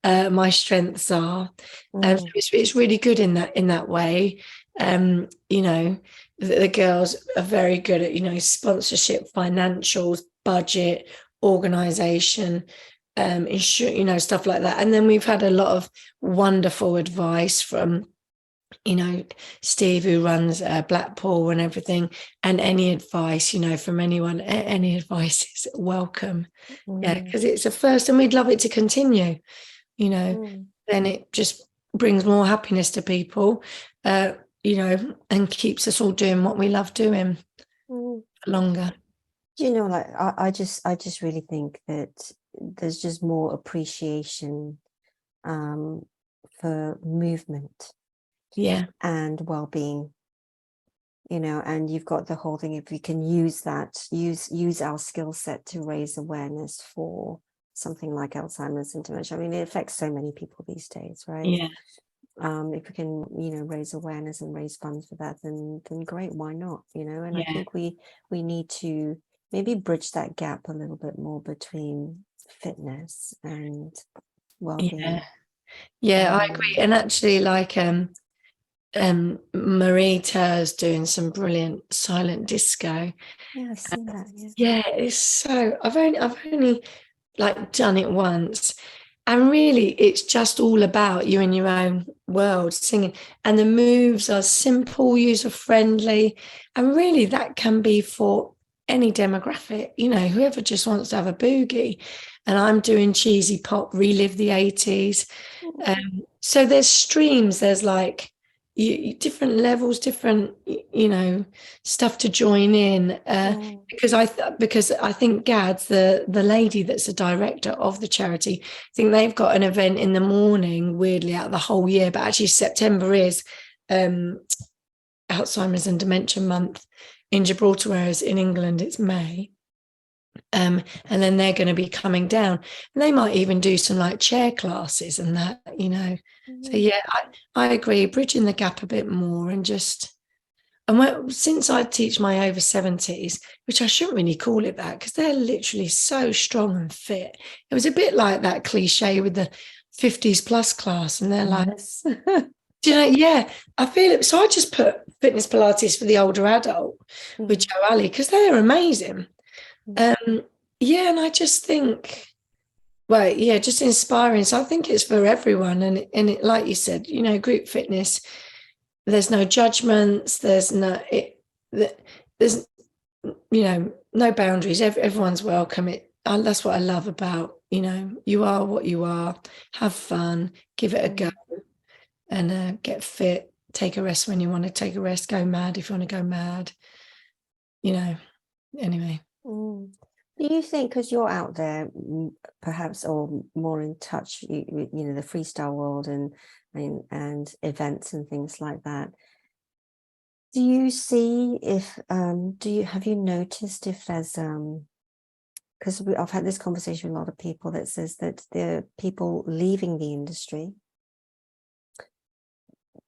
my strengths are. So it's really good in that way. The girls are very good at sponsorship, financials, budget, organisation, stuff like that. And then we've had a lot of wonderful advice from Steve, who runs Blackpool and everything, and any advice from anyone, any advice is welcome. Because it's a first, and we'd love it to continue. Then it just brings more happiness to people, and keeps us all doing what we love doing longer. I just really think that there's just more appreciation for movement and well-being, and you've got the whole thing. If we can use our skill set to raise awareness for something like Alzheimer's and dementia. I mean, it affects so many people these days, right? If we can raise awareness and raise funds for that, then great, why not? And I think we need to maybe bridge that gap a little bit more between fitness and well-being. I agree. And actually, like Marie Ter's doing some brilliant silent disco. I've seen that. It's so I've only like done it once, and really it's just all about you in your own world singing, and the moves are simple, user-friendly, and really that can be for any demographic, whoever just wants to have a boogie. And I'm doing cheesy pop, relive the 80s. So there's streams, there's like different levels, different stuff to join in, because I think Gads, the lady that's the director of the charity, I think they've got an event in the morning, weirdly, out of the whole year, but actually September is Alzheimer's and Dementia Month in Gibraltar, whereas in England it's May. And then they're going to be coming down, and they might even do some like chair classes and that, So I agree, bridging the gap a bit more, and just And since I teach my over 70s, which I shouldn't really call it that because they're literally so strong and fit. It was a bit like that cliche with the 50s plus class. And they're like, Yes. do you know, yeah, I feel it. So I just put fitness Pilates for the older adult with Joe Ali because they're amazing. Yeah, and I just think, well, yeah, just inspiring. So I think it's for everyone. And it, like you said, you know, group fitness, there's no judgments, there's there's you know, no boundaries. Everyone's welcome. That's what I love about, you know, you are what you are. Have fun, give it a go, and get fit. Take a rest when you want to take a rest. Go mad if you want to go mad. You know. Anyway. Do you think, because you're out there, perhaps, or more in touch, you know, the freestyle world and events and things like that? Do you see if have you noticed if there's because I've had this conversation with a lot of people that says that there are people leaving the industry,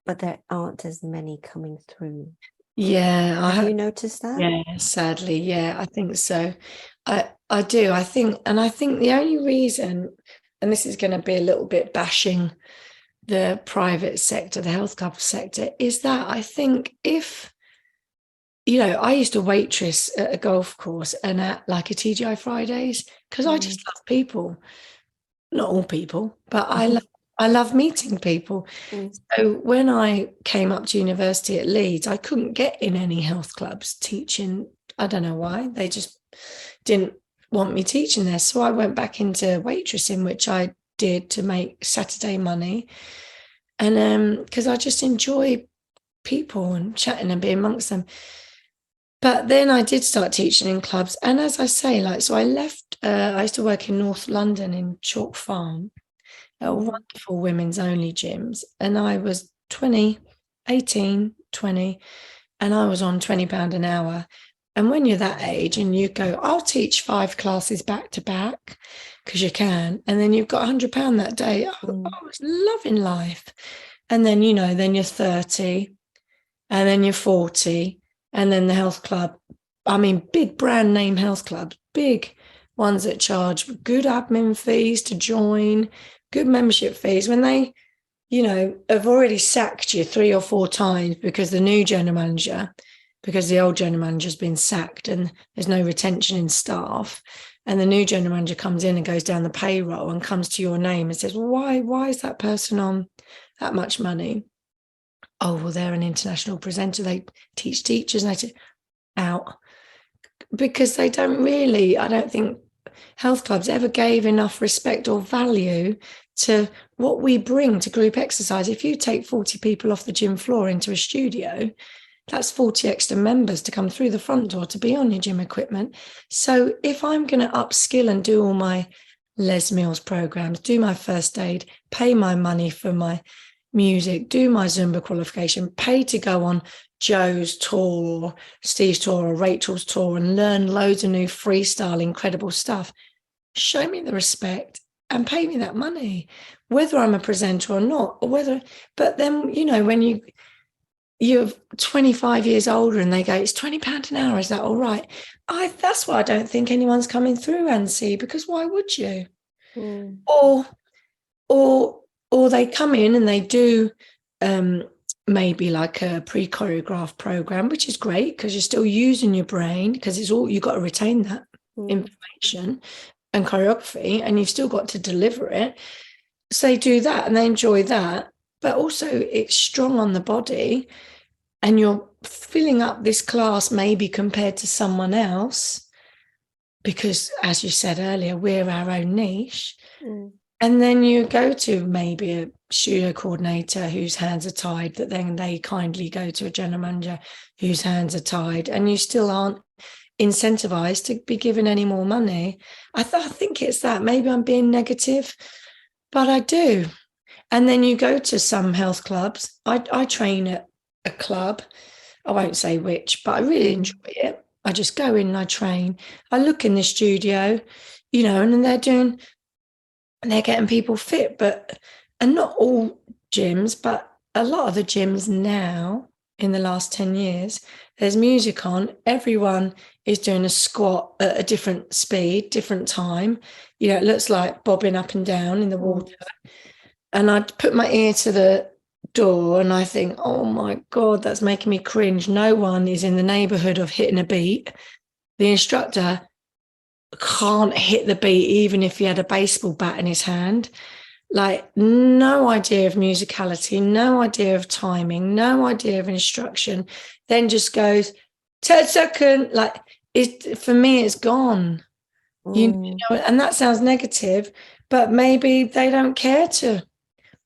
but there aren't as many coming through. Yeah, Have you noticed that? yeah, sadly, yeah, I think so. I do. I think the only reason, and this is going to be a little bit bashing the private sector, the health club sector, is that I think if, you know, I used to waitress at a golf course and at like a TGI Fridays because I just love people. Not all people, but I love meeting people. So when I came up to university at Leeds, I couldn't get in any health clubs teaching. I don't know why. They just didn't want me teaching there. So I went back into waitressing, which I did to make Saturday money. And because I just enjoy people and chatting and being amongst them. But then I did start teaching in clubs. And as I say, like, so I left, I used to work in North London in Chalk Farm, wonderful women's only gyms. And I was 20, 18, 20, and I was on £20 an hour. And when you're that age and you go, I'll teach 5 classes back to back because you can. And then you've got £100 that day. I was loving life. And then, you know, then you're 30 and then you're 40. And then the health club, I mean, big brand name health clubs, big ones that charge good admin fees to join, good membership fees. When they, you know, have already sacked you 3 or 4 times because the new general manager, because the old general manager's been sacked and there's no retention in staff. And the new general manager comes in and goes down the payroll and comes to your name and says, well, why is that person on that much money? Oh, well, they're an international presenter. They teach teachers. And I say, out. Because they don't really, I don't think health clubs ever gave enough respect or value to what we bring to group exercise. If you take 40 people off the gym floor into a studio, that's 40 extra members to come through the front door to be on your gym equipment. So if I'm going to upskill and do all my Les Mills programs, do my first aid, pay my money for my music, do my Zumba qualification, pay to go on Joe's tour or Steve's tour or Rachel's tour and learn loads of new freestyle, incredible stuff, show me the respect and pay me that money, whether I'm a presenter or not, or whether, but then, you know, when you're 25 years older and they go, it's £20 an hour, is that all right? That's why I don't think anyone's coming through, Ansi, because why would you? Or they come in and they do maybe like a pre-choreographed program, which is great because you're still using your brain because it's all, you've got to retain that information and choreography and you've still got to deliver it. So they do that and they enjoy that, but also it's strong on the body and you're filling up this class maybe compared to someone else because, as you said earlier, we're our own niche. And then you go to maybe a studio coordinator whose hands are tied, that then they kindly go to a general manager whose hands are tied, and you still aren't incentivized to be given any more money. I think it's that. Maybe I'm being negative, but I do. And then you go to some health clubs. I train at a club. I won't say which, but I really enjoy it. I just go in and I train. I look in the studio, you know, and then they're getting people fit, and not all gyms, but a lot of the gyms now in the last 10 years. There's music on, everyone is doing a squat at a different speed, different time. You know, it looks like bobbing up and down in the water. And I'd put my ear to the door and I think, oh my God, that's making me cringe. No one is in the neighborhood of hitting a beat. The instructor can't hit the beat even if he had a baseball bat in his hand. Like, no idea of musicality, no idea of timing, no idea of instruction. Then just goes 10 seconds. Like, for me, it's gone. You know, and that sounds negative, but maybe they don't care to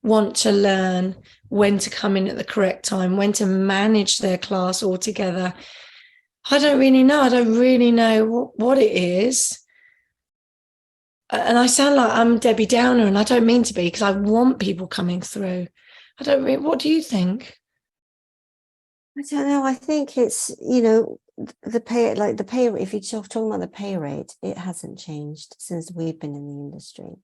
want to learn when to come in at the correct time, when to manage their class altogether. I don't really know. I don't really know what it is. And I sound like I'm Debbie Downer, and I don't mean to be, because I want people coming through. I don't really, what do you think? I don't know. I think it's, you know, the pay, if you're talking about the pay rate, it hasn't changed since we've been in the industry.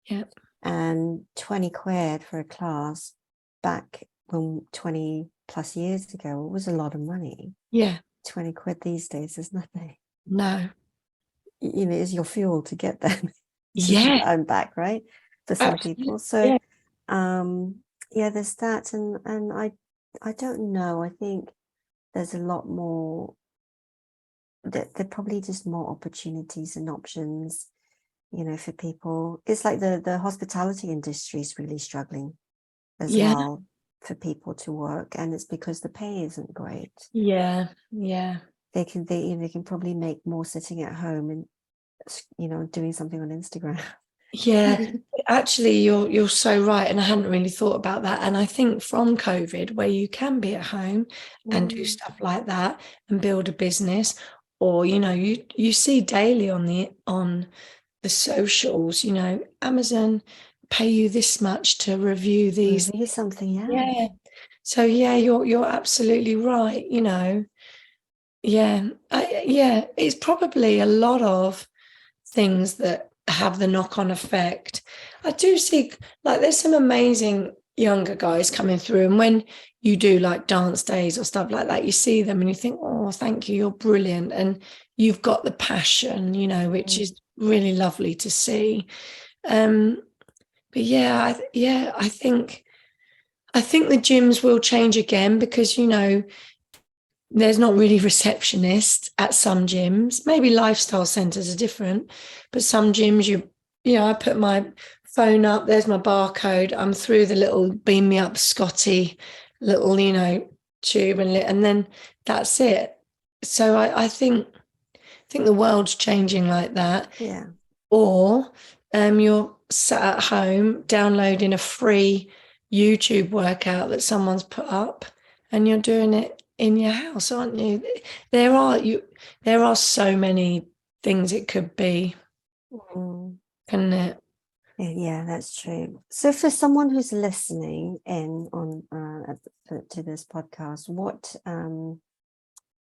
Yeah. And 20 quid for a class back when 20 plus years ago, it was a lot of money. Yeah. 20 quid these days is nothing. No. You know, it's your fuel to get them. Yeah. And back, right? For some Absolutely. people. So yeah, there's that. And I don't know. I think there's a lot more, there are probably just more opportunities and options, you know, for people. It's like the hospitality industry is really struggling as well for people to work, and it's because the pay isn't great. Yeah. They can probably make more sitting at home and, you know, doing something on Instagram. Yeah, actually, you're so right, and I hadn't really thought about that. And I think from COVID, where you can be at home and do stuff like that and build a business, or you know, you see daily on the socials, you know, Amazon pay you this much to review these. Review something, Yeah. So yeah, you're absolutely right. You know, yeah, it's probably a lot of things that have the knock-on effect. I do see, like, there's some amazing younger guys coming through, and when you do like dance days or stuff like that, you see them and you think, oh, thank you, you're brilliant, and you've got the passion, you know, which is really lovely to see. But yeah, I think the gyms will change again, because you know, there's not really receptionists at some gyms. Maybe lifestyle centers are different, but some gyms, you know, I put my phone up, there's my barcode, I'm through the little beam me up Scotty little, you know, tube, and then that's it. So I think the world's changing like that. Yeah. Or you're sat at home downloading a free YouTube workout that someone's put up, and you're doing it in your house, aren't you? There are so many things it could be, couldn't it? Yeah, that's true. So for someone who's listening in on to this podcast, what and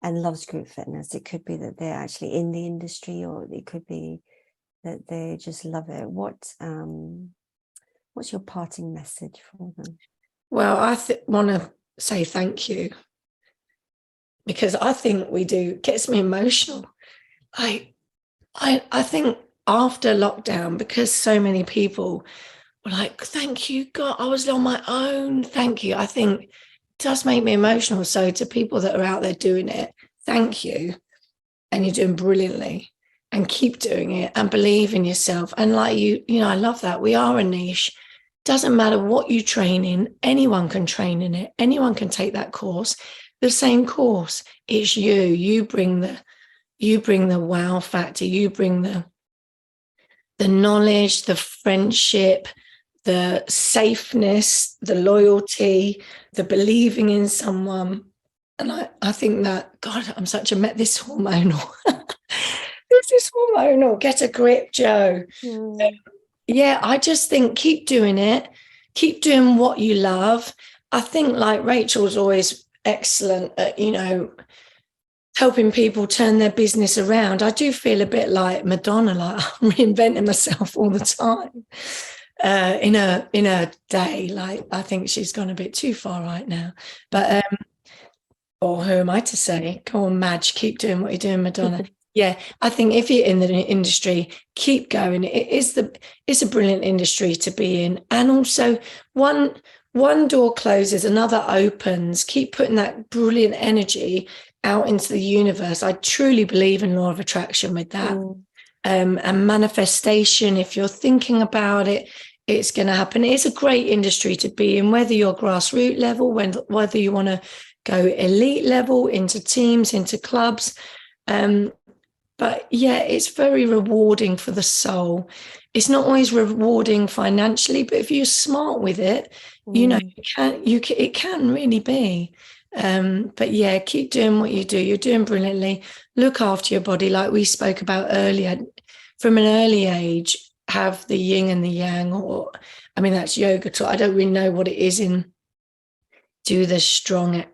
loves group fitness, it could be that they're actually in the industry, or it could be that they just love it. What's your parting message for them? Well, I want to say thank you, because I think we do, gets me emotional. I think after lockdown, because so many people were like, thank you, God, I was on my own, thank you. I think it does make me emotional. So to people that are out there doing it, thank you. And you're doing brilliantly, and keep doing it, and believe in yourself. And like you know, I love that. We are a niche. Doesn't matter what you train in, anyone can train in it. Anyone can take that course. The same course. It's you. You bring the wow factor. You bring the knowledge, the friendship, the safeness, the loyalty, the believing in someone. And I think that, God, I'm such this hormonal. This is hormonal. Get a grip, Joe. Yeah, I just think keep doing it. Keep doing what you love. I think, like, Rachel's always excellent at, you know, helping people turn their business around. I do feel a bit like Madonna, like I'm reinventing myself all the time in a day. Like, I think she's gone a bit too far right now. But Or who am I to say? Go on, Madge, keep doing what you're doing, Madonna. Yeah, I think if you're in the industry, keep going. It's a brilliant industry to be in. And also one door closes, another opens. Keep putting that brilliant energy out into the universe. I truly believe in law of attraction with that. And manifestation, if you're thinking about it, it's going to happen. It's a great industry to be in, whether you're grassroots level, whether you want to go elite level, into teams, into clubs. But yeah, it's very rewarding for the soul. It's not always rewarding financially, but if you're smart with it, you know, it can really be. But yeah, keep doing what you do. You're doing brilliantly. Look after your body, like we spoke about earlier. From an early age, have the yin and the yang, or I mean, that's yoga talk. I don't really know what it is in. Do the strong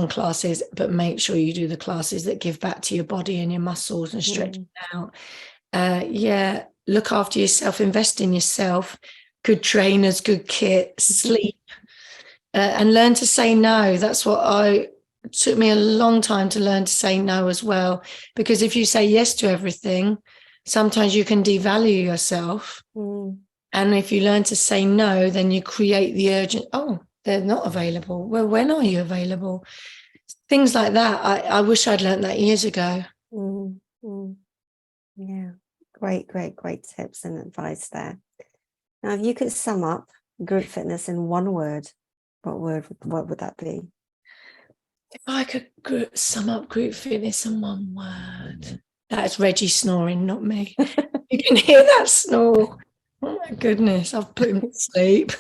classes, but make sure you do the classes that give back to your body and your muscles and stretch it out. Yeah, look after yourself, invest in yourself, good trainers, good kit, sleep, and learn to say no. That's what it took me a long time to learn to say no as well, because if you say yes to everything, sometimes you can devalue yourself. And if you learn to say no, then you create the urgent, oh, they're not available. Well, when are you available? Things like that. I wish I'd learned that years ago. Yeah, great tips and advice there. Now, if you could sum up group fitness in one word, what would that be? If I could sum up group fitness in one word, that's Reggie snoring, not me. You can hear that snore. Oh my goodness, I've put him to sleep.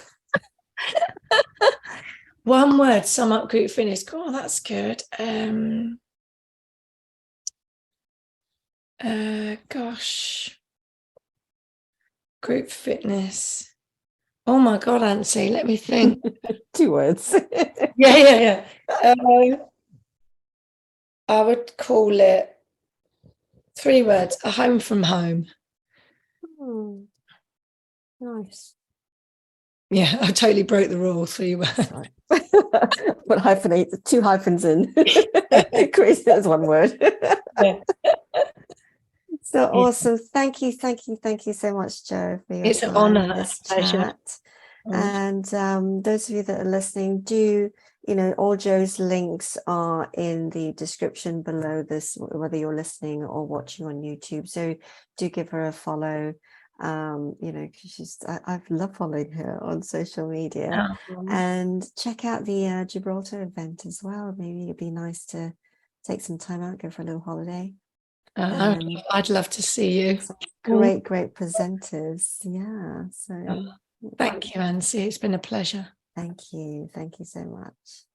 One word, sum up group fitness. Oh, that's good. Gosh. Group fitness. Oh my God, Nancy, let me think. 2 words. Yeah. I would call it 3 words, a home from home. Nice. Yeah, I totally broke the rule, 3 words. But hyphenate, 2 hyphens in. Create it as 1 word. Yeah. So awesome. Thank you so much, Joe, for your It's time an honour, this a pleasure. chat. And those of you that are listening, all Joe's links are in the description below this, whether you're listening or watching on YouTube. So do give her a follow. Because I've loved following her on social media. And check out the Gibraltar event as well. Maybe it'd be nice to take some time out, go for a little holiday. I'd love to see you. Great presenters. Yeah. So thank you, Nancy. It's been a pleasure. Thank you so much.